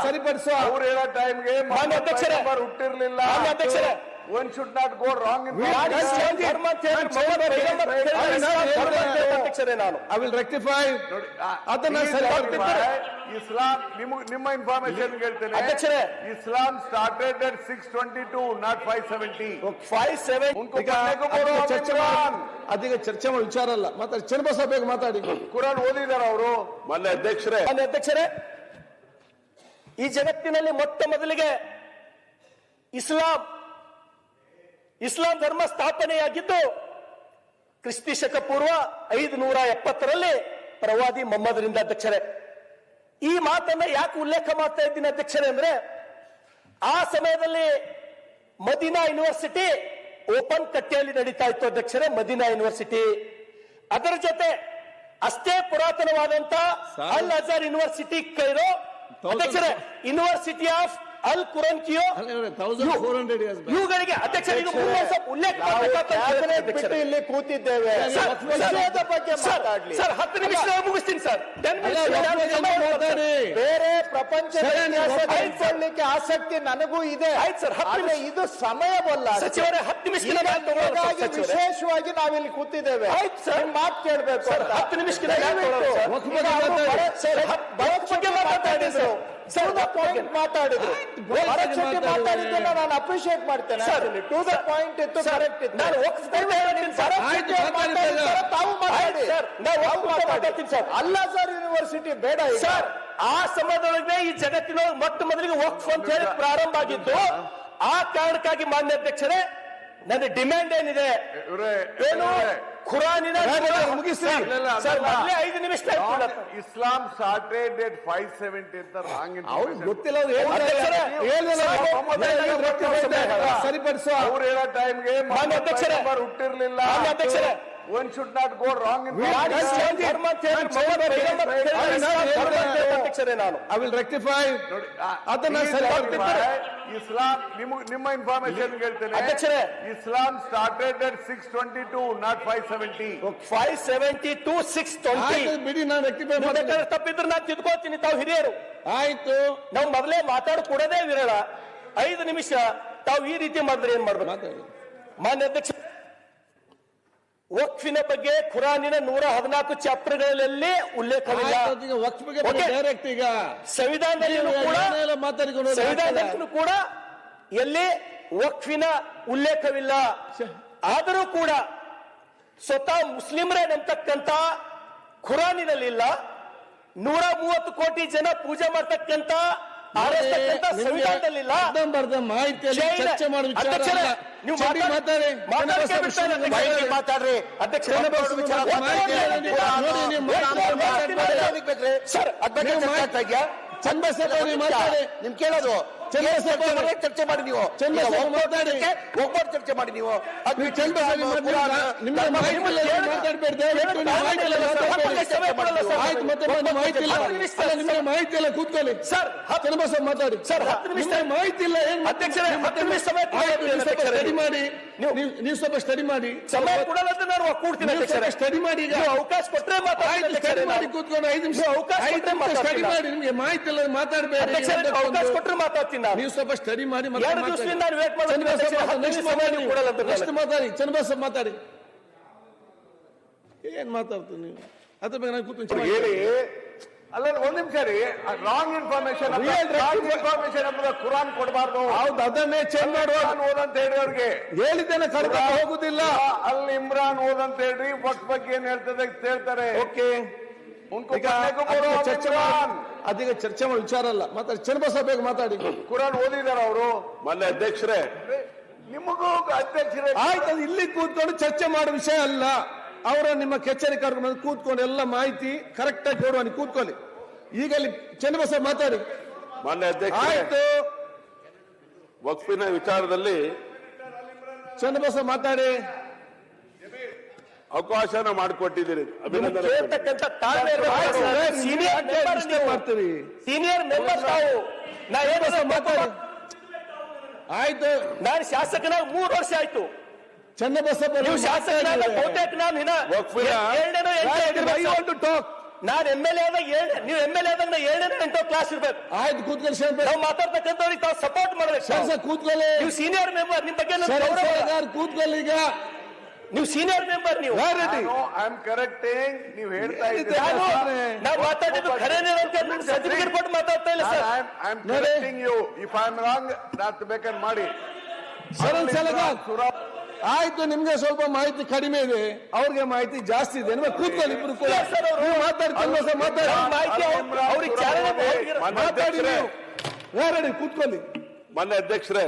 ಸರಿಪಡಿಸುವ ಅವ್ರು ಹೇಳೋ ಟೈಮ್ಗೆ ಹುಟ್ಟಿರ್ಲಿಲ್ಲ. One should not go wrong in I will rectify. Islam, ನಿಮ್ಮ ಇನ್ಫಾರ್ಮೇಶನ್ ಹೇಳ್ತೇನೆ. Islam started at 622, not 570. 57 ಅದೀಗ ಚರ್ಚೆ ಮಾಡೋ ವಿಚಾರ ಅಲ್ಲ. ಮಾತಾಡಿ ಚನ್ನಬಸಪ್ಪ ಬೇಗ ಮಾತಾಡಿ. ಕುರಾನ್ ಓದಿದಾರ ಅವರು? ಮಾನ್ಯ ಅಧ್ಯಕ್ಷರೇ, ಈ ಜಗತ್ತಿನಲ್ಲಿ ಮೊಟ್ಟ ಮೊದಲಿಗೆ ಇಸ್ಲಾಂ ಧರ್ಮ ಸ್ಥಾಪನೆಯಾಗಿದ್ದು ಕ್ರಿಸ್ತಿ ಶಕ ಪೂರ್ವ 570ರಲ್ಲಿ ಪ್ರವಾದಿ ಮೊಹಮ್ಮದರಿಂದ. ಅಧ್ಯಕ್ಷರೇ, ಈ ಮಾತನ್ನ ಯಾಕೆ ಉಲ್ಲೇಖ ಮಾಡ್ತಾ ಇದ್ದೀನಿ ಅಧ್ಯಕ್ಷರೇ ಅಂದ್ರೆ, ಆ ಸಮಯದಲ್ಲಿ ಮದೀನಾ ಯೂನಿವರ್ಸಿಟಿ ಓಪನ್ ಕಟ್ಟೆಯಲ್ಲಿ ನಡೀತಾ ಇತ್ತು ಅಧ್ಯಕ್ಷರೇ. ಮದೀನಾ ಯೂನಿವರ್ಸಿಟಿ, ಅದರ ಜೊತೆ ಅಷ್ಟೇ ಪುರಾತನವಾದಂತ ಅಲ್ ಅಜರ್ ಯೂನಿವರ್ಸಿಟಿ ಕೈರೋ ಅಧ್ಯಕ್ಷರೇ, ಯೂನಿವರ್ಸಿಟಿ ಆಫ್ ಅಲ್ ಕುರಾನ್ ಕಿಯೋ 1400 years back. ಇವುಗಳಿಗೆ ಅಧ್ಯಕ್ಷರೇ ಇದು ಉಲ್ಲೇಖ ಬಿಟ್ಟು ಇಲ್ಲಿ ಕೂತಿದ್ದೇವೆ. ಸರ್ 10 ನಿಮಿಷ ಮುಗಿಸ್ತೀನಿ ಸರ್. ಬೇರೆ ಪ್ರಪಂಚ ಇಟ್ಕೊಳ್ಳಿಕ್ಕೆ ಆಸಕ್ತಿ ನನಗೂ ಇದೆ. ಆಯ್ತು ಸರ್, ಇದು ಸಮಯವಲ್ಲ ಸಚಿವರೇ. 10 ನಿಮಿಷ ವಿಶೇಷವಾಗಿ ನಾವಿಲ್ಲಿ ಕೂತಿದ್ದೇವೆ. ಆಯ್ತು ಸರ್, ಮಾತು ಕೇಳಬೇಕು. 10 ನಿಮಿಷ ಮಾತಾಡಿದ್ರು. ಮಾತಾಡಿದ್ದನ್ನ ನಾನು ಅಪ್ರಿಶಿಯೇಟ್ ಮಾಡ್ತೇನೆ. ಟು ದ ಪಾಯಿಂಟ್ ಇತ್ತು, ಕರೆಕ್ಟ್ ಇತ್ತು. ತಾವು ಮಾತಾಡಿ. ಅಲ್ ಅಜರ್ ಯೂನಿವರ್ಸಿಟಿ ಬೇಡ ಸರ್. ಆ ಸಮಯದೊಳಗೆ ಈ ಜಗತ್ತಿನ ಮೊಟ್ಟ ಮೊದಲಿಗೆ ವಕ್ಫ್ ಅಂತ ಹೇಳಿ ಪ್ರಾರಂಭ ಆಗಿದ್ದು. ಆ ಕಾರಣಕ್ಕಾಗಿ ಮಾನ್ಯ ಅಧ್ಯಕ್ಷರೇ, ನನ್ನ ಡಿಮ್ಯಾಂಡ್ ಏನಿದೆ, ಏನು ಖುರಾನಿನ ಮುಗಿಸಿ ಸರ್. ಮೊದಲೇ 5 ನಿಮಿಷ ಇಸ್ಲಾಂ ಸ್ಟಾರ್ಟೆಡ್ ಎಟ್ 570 ಅಂತ ರಾಂಗ್ ಅವ್ರಿಗೆ ಗೊತ್ತಿಲ್ಲ. ಸರಿಪಡಿಸುವ ಅವ್ರು ಹೇಳೋ ಟೈಮ್ಗೆ ಹುಟ್ಟಿರ್ಲಿಲ್ಲ. ಅಧ್ಯಕ್ಷರೇ, One should not go wrong in I will rectify. Islam, ನಿಮ್ಮ ಇನ್ಫಾರ್ಮೇಶನ್ ಹೇಳ್ತೇನೆ. Islam started at 622, not 570. 572 620. ಬಿಡಿ, ನಾನು ರೆಕ್ಟಿಫೈ ಮಾಡ್ತೇನೆ. ತಪ್ಪಿದ್ರೆ ನಾನು ತಿದ್ಕೋತೀನಿ. ತಾವು ಹಿರಿಯರು. ಆಯ್ತು, ನಾವು ಮೊದಲೇ ಮಾತಾಡಿ ಕೊಡೋದೇ ವಿರಳ. 5 ನಿಮಿಷ ತಾವು ಈ ರೀತಿ ಮಾಡಿದ್ರೆ ಏನ್ ಮಾಡ್ಬೇಕು? ಮಾನ್ಯ ಅಧ್ಯಕ್ಷ, ವಕ್ಫಿನ ಬಗ್ಗೆ ಖುರಾನಿನ 114 ಚಾಪ್ಟರ್ಗಳಲ್ಲಿ ಉಲ್ಲೇಖವಿಲ್ಲ. ಡೈರೆಕ್ಟ್ ಈಗ ಸಂವಿಧಾನದಲ್ಲೂ ಕೂಡ ಎಲ್ಲಿ ವಕ್ಫಿನ ಉಲ್ಲೇಖವಿಲ್ಲ. ಆದರೂ ಕೂಡ ಸ್ವತಃ ಮುಸ್ಲಿಮರೇ ನಂಬತಕ್ಕಂತ ಖುರಾನಿನಲ್ಲಿಲ್ಲ. 130 ಕೋಟಿ ಜನ ಪೂಜೆ ಮಾಡ್ತಕ್ಕಂತ ಸಂವಿಧಾನದಲ್ಲಿಲ್ಲ. ಮಾಹಿತಿಯಲ್ಲಿ ಚರ್ಚೆ ಮಾಡುವ ವಿಚಾರ ನೀವು ಮಾತಾಡ್ರಿ ಅಧ್ಯಕ್ಷ. ಸರ್, ಚನ್ನಬಸಪ್ಪ ಮಾತಾಡಿ. ನಿಮ್ ಕೇಳೋದು ಚರ್ಚೆ ಮಾಡಿ. ನೀವು ಒಬ್ಬರು ಚರ್ಚೆ ಮಾಡಿ. ನೀವು ನಿಮಗೆ ಮಾಹಿತಿ ಇಲ್ಲ, ಕೂತ್ಕೊಳ್ಳಿ ಸರ್. ಚನ್ನಬಸಪ್ಪ ಮಾತಾಡಿ ಸರ್. 10 ನಿಮಿಷ ಮಾಹಿತಿ ಇಲ್ಲ. ಏನ್ ಅಧ್ಯಕ್ಷರೇ, 10 ನಿಮಿಷ ಸ್ಟಡಿ ಮಾಡಿ. ನೀವು ಸ್ವಲ್ಪ ಸ್ಟಡಿ ಮಾಡಿ. ಸಮಯ ಕೊಡಲ್ಲ ಅಂತ ನಾನು ಕೂಡ್ತೀನಿ. ಸ್ಟಡಿ ಮಾಡಿ. ಈಗ ಅವಕಾಶ ಕೊಟ್ಟರೆ ಸ್ಟಡಿ ಮಾಡಿ ಕೂತ್ಕೊಂಡು 5 ನಿಮಿಷ ಅವಕಾಶ ಸ್ಟಡಿ ಮಾಡಿ. ನಿಮ್ಗೆ ಮಾಹಿತಿ ಇಲ್ಲ, ಮಾತಾಡಬೇಡಿ. ಅವಕಾಶ ಕೊಟ್ಟರೆ ಮಾತಾಡ್ತೀನಿ. ನೀವು ಸ್ವಲ್ಪ ಸ್ಟಡಿ ಮಾಡಿ. ನೆಕ್ಸ್ಟ್ ಮಾತಾಡಿ. ಚನ್ನಬಸಪ್ಪ ಮಾತಾಡಿ. ಏನ್ ಮಾತಾಡ್ತೀನಿ ನೀವು? ಅದ್ರ ಬಗ್ಗೆ ನಾನು ಕೂತ್ಕೊಂಡು ಹೇಳಿ. ಅಲ್ಲ, ಒಂದ್ ನಿಮಿಷ ರೀ. ರಾಂಗ್ ಇನ್ಫಾರ್ಮೇಶನ್ ಖುರಾನ್ ಕೊಡಬಾರ್ದು. ಹೌದು, ಅದನ್ನೇ ಚೇಂಜ್ ಮಾಡುವ ಓದಂತ ಹೇಳಿ ಅವ್ರಿಗೆ ಹೇಳಿದ್ದೇನೆ. ಕರ್ಕೊಂಡು ಹೋಗುದಿಲ್ಲ. ಅಲ್ಲಿ ಇಮ್ರಾನ್ ಓದಂತ ಹೇಳ್ರಿ. ವಕ್ಫ್ ಬಗ್ಗೆ ಏನ್ ಹೇಳ್ತದೆ ಹೇಳ್ತಾರೆ. ಓಕೆ, ಅದೀಗ ಚರ್ಚೆ ಮಾಡೋ ವಿಚಾರ ಅಲ್ಲ. ಮಾತಾಡಿ. ಚನ್ನಬಸಪ್ಪ ಬೇಗ ಮಾತಾಡಿ. ಕುರಾನ್ ಓದಿದಾರ ಅವರು? ಮಾನ್ಯ ಅಧ್ಯಕ್ಷರೇ, ನಿಮಗೂ ಅಧ್ಯಕ್ಷರೇ. ಆಯ್ತು, ಇಲ್ಲಿ ಕೂತ್ಕೊಂಡು ಚರ್ಚೆ ಮಾಡೋ ವಿಷಯ ಅಲ್ಲ. ಅವರ ನಿಮ್ಮ ಕಚೇರಿ ಕರ್ಕೊಂಡು ಕೂತ್ಕೊಂಡು ಎಲ್ಲ ಮಾಹಿತಿ ಕರೆಕ್ಟ್ ಆಗಿ ಕೊಡುವ. ನೀವು ಕೂತ್ಕೊಳ್ಳಿ. ಈಗ ಇಲ್ಲಿ ಚನ್ನಬಸಪ್ಪ ಮಾತಾಡಿ. ಮಾನ್ಯ ಅಧ್ಯಕ್ಷ, ಆಯ್ತು, ವಕ್ಫಿನ ವಿಚಾರದಲ್ಲಿ ಚನ್ನಬಸಪ್ಪ ಮಾತಾಡಿ. ಅವಕಾಶನ ಮಾಡಿಕೊಟ್ಟಿದ್ದೀರಿ, ಅಭಿನಂದನೆ. ಮಾಡ್ತೀವಿ. ಸೀನಿಯರ್ ಮೆಂಬರ್ ತಾವು. ನಾ ಏನು ಮಾತಾಡಿ. ಆಯ್ತು, ನಾನು ಶಾಸಕನಾಗ 3 ವರ್ಷ ಆಯ್ತು. ಚನ್ನಬಸಪ್ಪ ನೀವು ಶಾಸಕನಾಗ ಬಹುತೇಕ ನಾನು ನಾನು MLA ಆದಾಗ ನೀವು MLA ಆದಾಗ 7ನೇ 8ನೇ ಕ್ಲಾಸ್ ಇರ್ಬೇಕು. ಆಯ್ತು ಕೂತ್ಕೊಳ್ಳಿ ಶಾಂತ ನಾವು ಮಾತಾಡ್ತಕ್ಕಂಥವ್ರಿಗೆ ತಾವು ಸಪೋರ್ಟ್ ಮಾಡ್ಬೇಕು. ಸರ್ ಕೂತ್ಕೊಳ್ಳಿ ನೀವು ಸೀನಿಯರ್ ಮೆಂಬರ್, ನಿಮ್ ಬಗ್ಗೆ ನನಗೆ ಗೌರವ ಇದೆ. ಕೂತ್ಕೊಳ್ಳಿ ಈಗ ನೀವು ಸೀನಿಯರ್ ಮೆಂಬರ್. ನೀವು ಐ ಆಮ್ ಕರೆಕ್ಟಿಂಗ್. ನೀವು ಹೇಳ್ತಾ ಇದ್ದೀರಾ ನಾವು ಮಾತಾಡಿದ್ದು ಖರೇನೇ ಅಂತ ಸರ್ಟಿಫಿಕೇಟ್ ಕೊಟ್ಟು ಮಾತಾಡ್ತಾ ಇಲ್ಲ sir. I am correcting you. If I am wrong not ಬೇಕಾದ್ರೆ ಮಾಡಿ. ಆಯ್ತು, ನಿಮ್ಗೆ ಸ್ವಲ್ಪ ಮಾಹಿತಿ ಕಡಿಮೆ ಇದೆ, ಅವ್ರಿಗೆ ಮಾಹಿತಿ ಜಾಸ್ತಿ ಇದೆ. ಕೂತ್ಕೊಳ್ಳಿ ಇಬ್ರು ಕೂಡ. ನೀವು ಮಾತಾಡ್ಕೊಂಡು ಮಾತಾಡಿ ಅವ್ರಿಗೆ ಚಾಲನೆ ಮಾತಾಡಿ. ನೀವು ಯಾರಡಿ ಕೂತ್ಕೊಳ್ಳಿ. ಮಾನ್ಯ ಅಧ್ಯಕ್ಷರೇ,